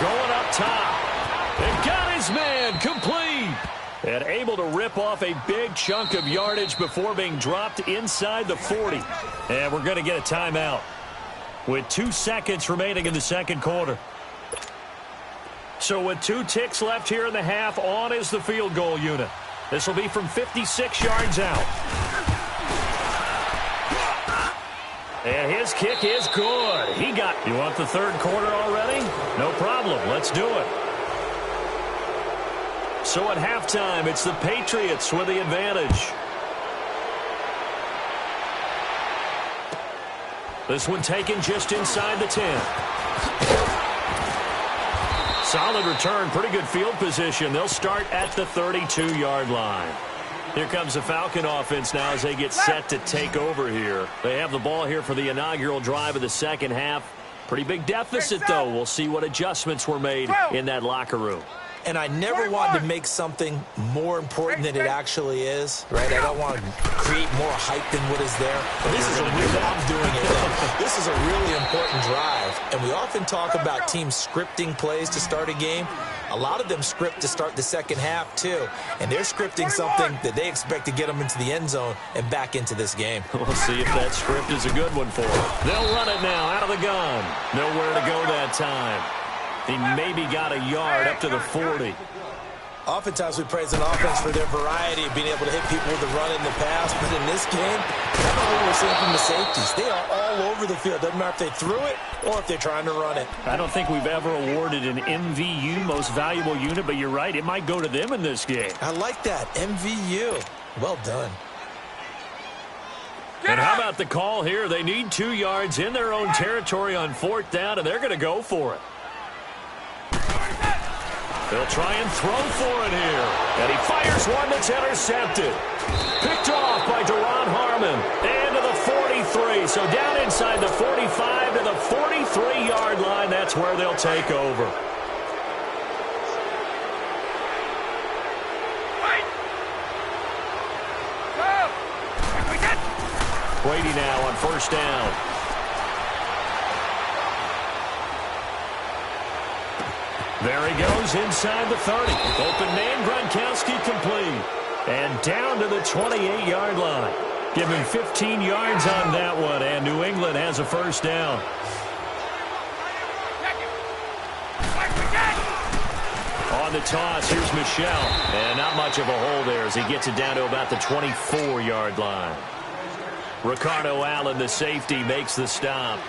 Going up top. And got his man complete. And able to rip off a big chunk of yardage before being dropped inside the 40. And we're going to get a timeout with 2 seconds remaining in the second quarter. So with 2 ticks left here in the half, on is the field goal unit. This will be from 56 yards out. And his kick is good. He got... You want the third quarter already? No problem. Let's do it. So at halftime, it's the Patriots with the advantage. This one taken just inside the 10. Solid return, pretty good field position. They'll start at the 32-yard line. Here comes the Falcon offense now as they get set to take over here. They have the ball here for the inaugural drive of the second half. Pretty big deficit, though. We'll see what adjustments were made in that locker room. And I never wanted to make something more important than it actually is, right? I don't want to create more hype than what is there. But this is I'm doing it. This is a really important drive. And we often talk about teams scripting plays to start a game. A lot of them script to start the second half, too. And they're scripting something that they expect to get them into the end zone and back into this game. We'll see if that script is a good one for them. They'll run it now out of the gun. Nowhere to go that time. He maybe got a yard up to the 40. Oftentimes we praise an offense for their variety of being able to hit people with the run in the pass. But in this game, that's what we're seeing from the safeties. They are all over the field. Doesn't matter if they threw it or if they're trying to run it. I don't think we've ever awarded an MVU, most valuable unit, but you're right. It might go to them in this game. I like that. MVU. Well done. And how about the call here? They need 2 yards in their own territory on 4th down, and they're going to go for it. They'll try and throw for it here. And he fires one that's intercepted. Picked off by Duron Harmon. And to the 43. So down inside the 45 to the 43-yard line. That's where they'll take over. Brady now on 1st down. There he goes inside the 30. Open man, Gronkowski complete. And down to the 28-yard line. Give him 15 yards on that one, and New England has a 1st down. On the toss, here's Michel. And not much of a hole there as he gets it down to about the 24-yard line. Ricardo Allen, the safety, makes the stop.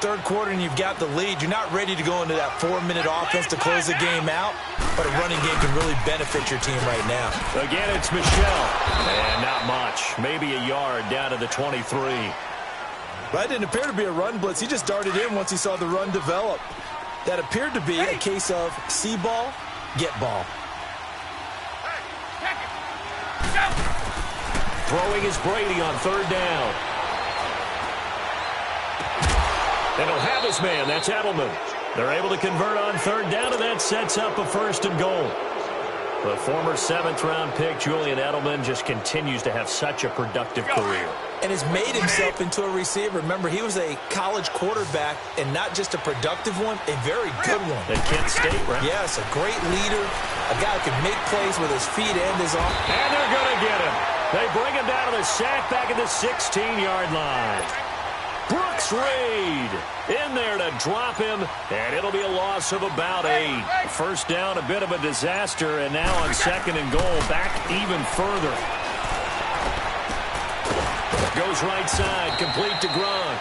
Third quarter and you've got the lead. You're not ready to go into that 4-minute offense to close the game out, but a running game can really benefit your team right now. Again, it's Michel. And not much. Maybe a yard down to the 23. That didn't appear to be a run blitz. He just darted in once he saw the run develop. That appeared to be a case of see ball, get ball. Throwing is Brady on 3rd down. And he'll have his man. That's Edelman. They're able to convert on 3rd down, and that sets up a 1st and goal. The former 7th-round pick, Julian Edelman, just continues to have such a productive career. And has made himself into a receiver. Remember, he was a college quarterback, and not just a productive one, a very good one. At Kent State, right? Yes, a great leader, a guy who can make plays with his feet and his arm. And they're going to get him. They bring him down to the sack back at the 16-yard line. Brooks Reed in there to drop him, and it'll be a loss of about 8. 1st down, a bit of a disaster, and now on 2nd and goal, back even further. Goes right side, complete to Gronk.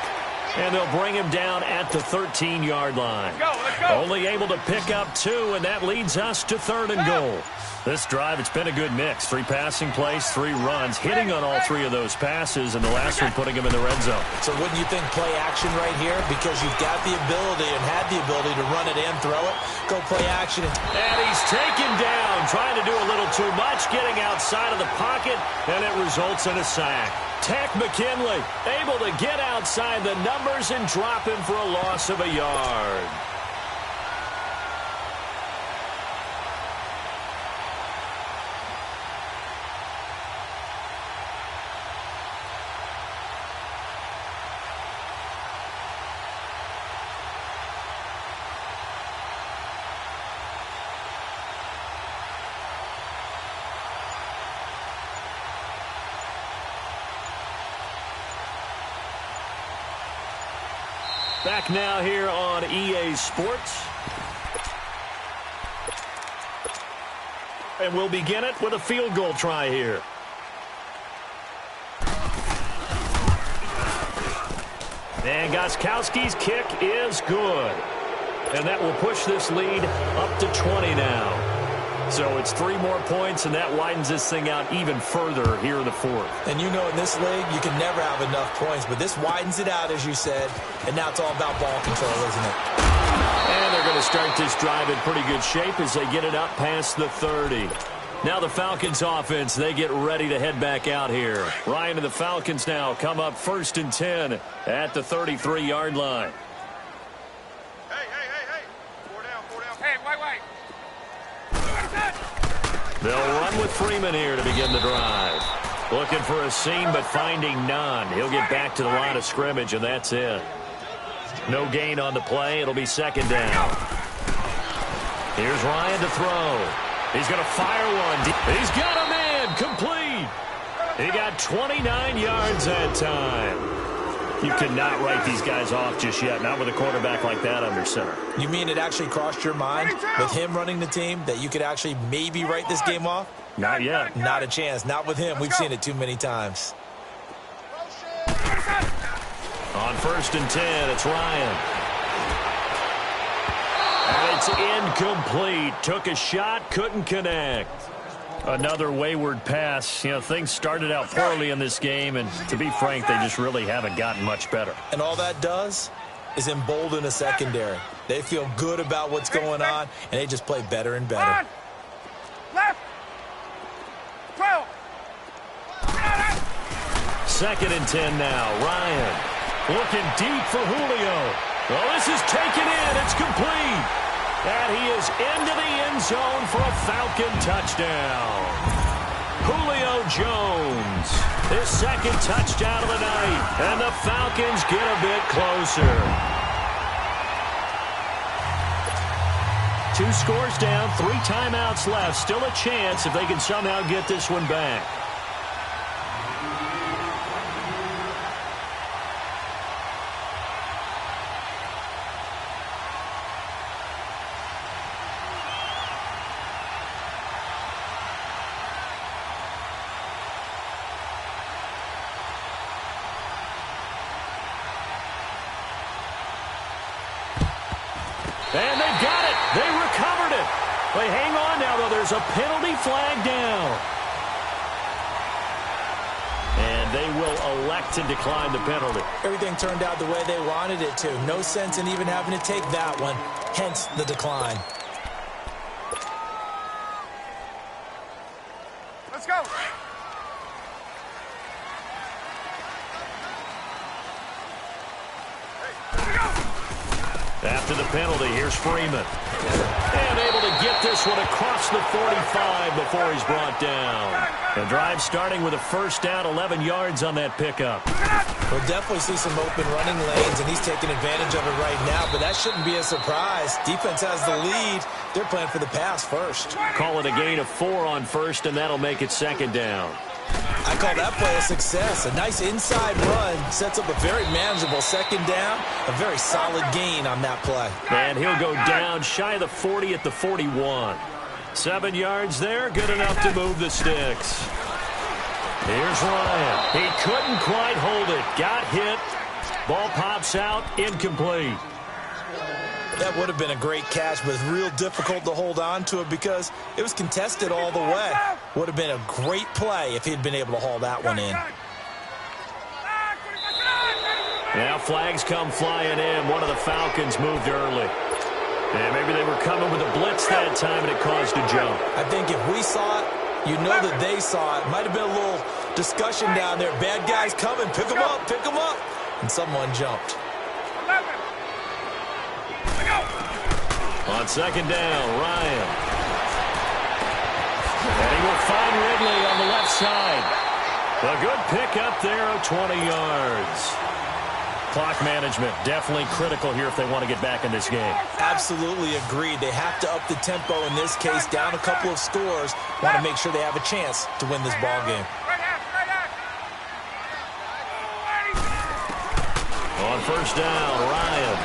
And they'll bring him down at the 13-yard line. Let's go. Only able to pick up 2, and that leads us to 3rd and goal. This drive, it's been a good mix. 3 passing plays, 3 runs, hitting on all 3 of those passes, and the last one putting him in the red zone. So wouldn't you think play action right here? Because you've got the ability and had the ability to run it and throw it. Go play action. And he's taken down, trying to do a little too much, getting outside of the pocket, and it results in a sack. Tech McKinley able to get outside the numbers and drop him for a loss of a yard. Back now here on EA Sports. And we'll begin it with a field goal try here. And Gostkowski's kick is good. And that will push this lead up to 20 now. So it's 3 more points, and that widens this thing out even further here in the fourth. And you know in this league, you can never have enough points, but this widens it out, as you said, and now it's all about ball control, isn't it? And they're going to start this drive in pretty good shape as they get it up past the 30. Now the Falcons offense, they get ready to head back out here. Ryan and the Falcons now come up 1st and 10 at the 33-yard line. Hey. 4 down. Hey, wait. They'll run with Freeman here to begin the drive. Looking for a seam, but finding none. He'll get back to the line of scrimmage, and that's it. No gain on the play. It'll be 2nd down. Here's Ryan to throw. He's going to fire one. He's got a man. Complete. He got 29 yards that time. You cannot write these guys off just yet, not with a quarterback like that under center. You mean it actually crossed your mind with him running the team that you could actually maybe write this game off? Not yet. Not a chance. Not with him. We've seen it too many times. On 1st and 10, it's Ryan. And it's incomplete. Took a shot, couldn't connect. Another wayward pass. You know, things started out poorly in this game, and to be frank, they just really haven't gotten much better. And all that does is embolden a secondary. They feel good about what's going on, and they just play better and better. Left. 12. 2nd and 10 now. Ryan looking deep for Julio. Well, this is taken in. It's complete. And he is into the end zone for a Falcon touchdown. Julio Jones, his 2nd touchdown of the night. And the Falcons get a bit closer. 2 scores down, 3 timeouts left. Still a chance if they can somehow get this one back. And they've got it. They recovered it. They hang on now, though. There's a penalty flag down. And they will elect to decline the penalty. Everything turned out the way they wanted it to. No sense in even having to take that one. Hence the decline. Let's go. After the penalty, here's Freeman. And able to get this one across the 45 before he's brought down. The drive starting with a 1st down, 11 yards on that pickup. We'll definitely see some open running lanes, and he's taking advantage of it right now, but that shouldn't be a surprise. Defense has the lead. They're playing for the pass first. Call it a gain of 4 on 1st, and that'll make it 2nd down. I call that play a success. A nice inside run sets up a very manageable 2nd down. A very solid gain on that play. And he'll go down shy of the 40 at the 41. 7 yards there, good enough to move the sticks. Here's Ryan. He couldn't quite hold it. Got hit. Ball pops out, incomplete. That would have been a great catch, but it's real difficult to hold on to it because it was contested all the way. Would have been a great play if he'd been able to haul that one in. Now flags come flying in. One of the Falcons moved early. And maybe they were coming with a blitz that time, and it caused a jump. I think if we saw it, you know that they saw it. Might have been a little discussion down there. Bad guys coming. Pick them up. Pick them up. And someone jumped. 11. On 2nd down, Ryan. And he will find Ridley on the left side. A good pickup there of 20 yards. Clock management definitely critical here if they want to get back in this game. Absolutely agreed. They have to up the tempo in this case, down a couple of scores. Want to make sure they have a chance to win this ball game. On first down. Ryan.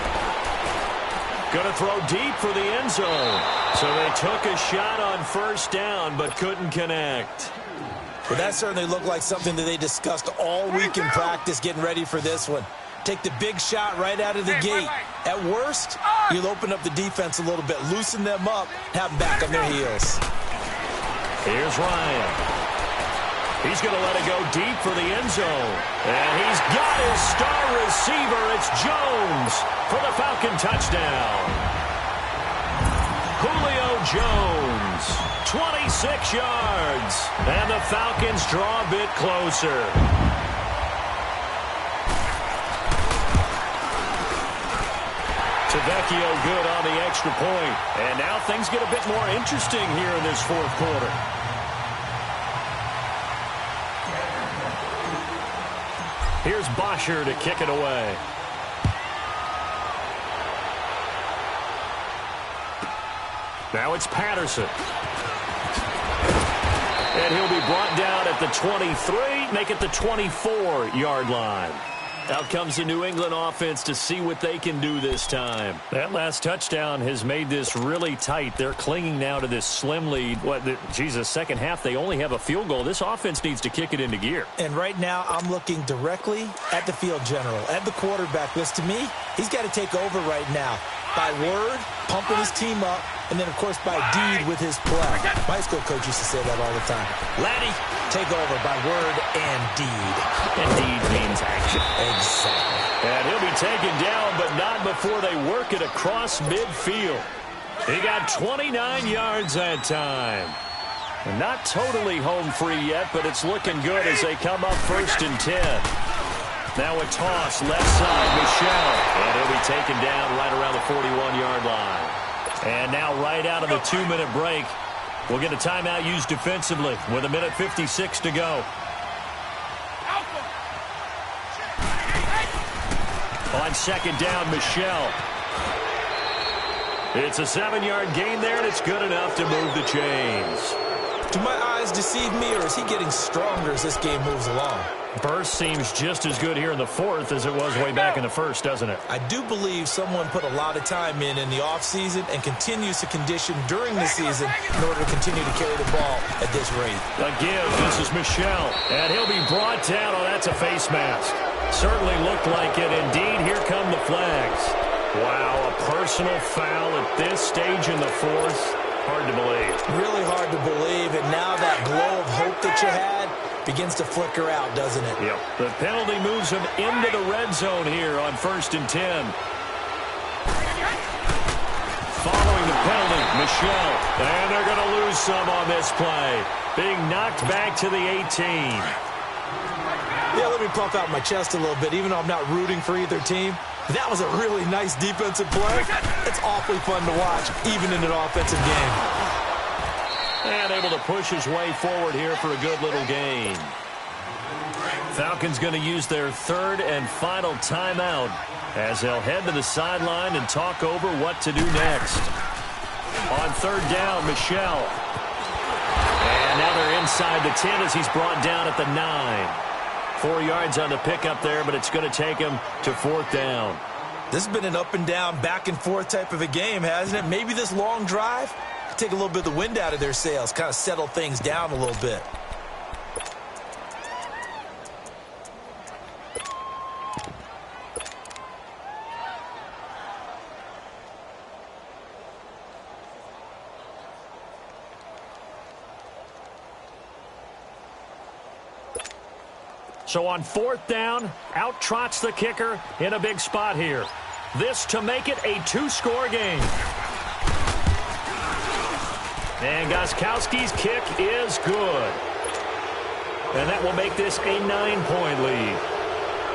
Going to throw deep for the end zone. So they took a shot on first down but couldn't connect. Well, that certainly looked like something that they discussed all week in practice getting ready for this one. Take the big shot right out of the gate. At worst, you'll open up the defense a little bit, loosen them up, have them back on their heels. Here's Ryan. He's going to let it go deep for the end zone. And he's got his star receiver. It's Jones for the Falcon touchdown. Julio Jones, 26 yards. And the Falcons draw a bit closer. Vecchio good on the extra point. And now things get a bit more interesting here in this fourth quarter. Here's Bosher to kick it away. Now it's Patterson. And he'll be brought down at the 23, make it the 24-yard line. Out comes the New England offense to see what they can do this time. That last touchdown has made this really tight. They're clinging now to this slim lead. Second half, they only have a field goal. This offense needs to kick it into gear. And right now, I'm looking directly at the field general, at the quarterback. Because to me, he's got to take over right now. By word, pumping his team up, and then, of course, by deed with his play. My school coach used to say that all the time. Laddie, take over by word and deed. And deed means action. Exactly. And he'll be taken down, but not before they work it across midfield. He got 29 yards that time. And not totally home free yet, but it's looking good as they come up 1st and 10. Now a toss, left side, Michel. And he'll be taken down right around the 41-yard line. And now right out of the 2-minute break, we'll get a timeout used defensively with 1:56 to go. On second down, Michel. It's a 7-yard gain there, and it's good enough to move the chains. Do my eyes deceive me, or is he getting stronger as this game moves along? Burst seems just as good here in the fourth as it was way back in the first, doesn't it? I do believe someone put a lot of time in the offseason and continues to condition during the season in order to continue to carry the ball at this rate. Again, this is Michel, and he'll be brought down. Oh, that's a face mask. Certainly looked like it. Indeed, here come the flags. Wow, a personal foul at this stage in the fourth. Hard to believe. Really hard to believe, and now that glow of hope that you had begins to flicker out, doesn't it? Yep. The penalty moves him into the red zone here on 1st and 10. Following the penalty, Michel. And they're going to lose some on this play. Being knocked back to the 18. Yeah, let me puff out my chest a little bit, even though I'm not rooting for either team. That was a really nice defensive play. It's awfully fun to watch, even in an offensive game. And able to push his way forward here for a good little gain. Falcons going to use their 3rd and final timeout as they'll head to the sideline and talk over what to do next. On 3rd down, Michel. And now they're inside the 10 as he's brought down at the 9. 4 yards on the pickup there, but it's going to take him to 4th down. This has been an up and down, back and forth type of a game, hasn't it? Maybe this long drive could take a little bit of the wind out of their sails, kind of settle things down a little bit. So on 4th down, out trots the kicker in a big spot here. This to make it a 2-score game. And Gostkowski's kick is good. And that will make this a 9-point lead.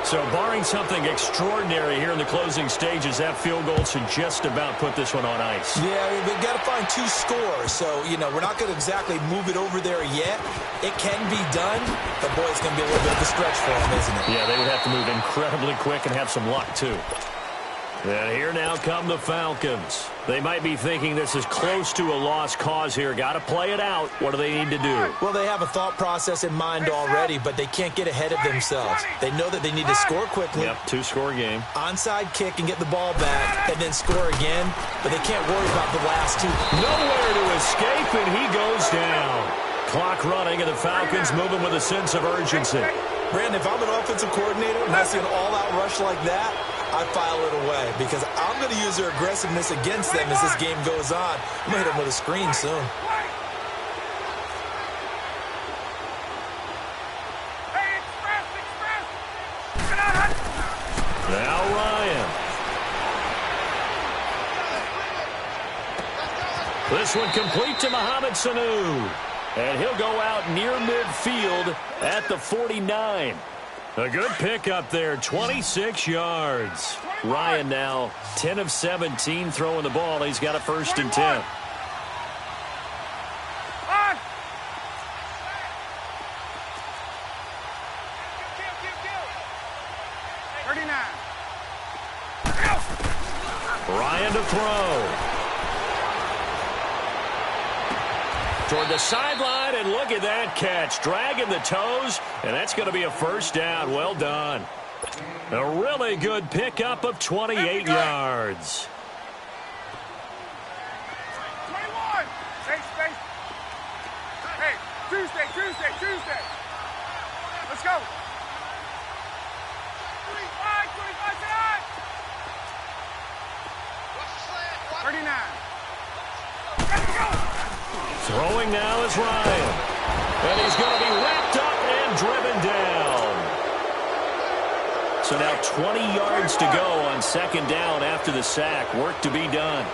So barring something extraordinary here in the closing stages, that field goal should just about put this one on ice. Yeah, we've got to find 2 scores. So, we're not going to exactly move it over there yet. It can be done, but boy, it's going to be a little bit of a stretch for them, isn't it? Yeah, they would have to move incredibly quick and have some luck, too. And here now come the Falcons. They might be thinking this is close to a lost cause here. Got to play it out. What do they need to do? Well, they have a thought process in mind already, but they can't get ahead of themselves. They know that they need to score quickly. Yep, two-score game. Onside kick and get the ball back, and then score again, but they can't worry about the last two. Nowhere to escape, and he goes down. Clock running, and the Falcons moving with a sense of urgency. Brandon, if I'm an offensive coordinator and I see an all-out rush like that, I file it away because I'm going to use their aggressiveness against them as this game goes on. I'm going to hit them with a screen soon. Now Ryan. This one complete to Mohamed Sanu. And he'll go out near midfield at the 49. A good pickup there, 26 yards. Ryan now 10 of 17 throwing the ball. He's got a 1st and 10. Ryan to throw. Toward the sideline, and look at that catch. Dragging the toes, and that's going to be a 1st down. Well done. A really good pickup of 28 yards. 21. Space. Hey, Tuesday. Let's go. 39. Throwing now is Ryan. And he's going to be wrapped up and driven down. So now 20 yards to go on 2nd down after the sack. Work to be done.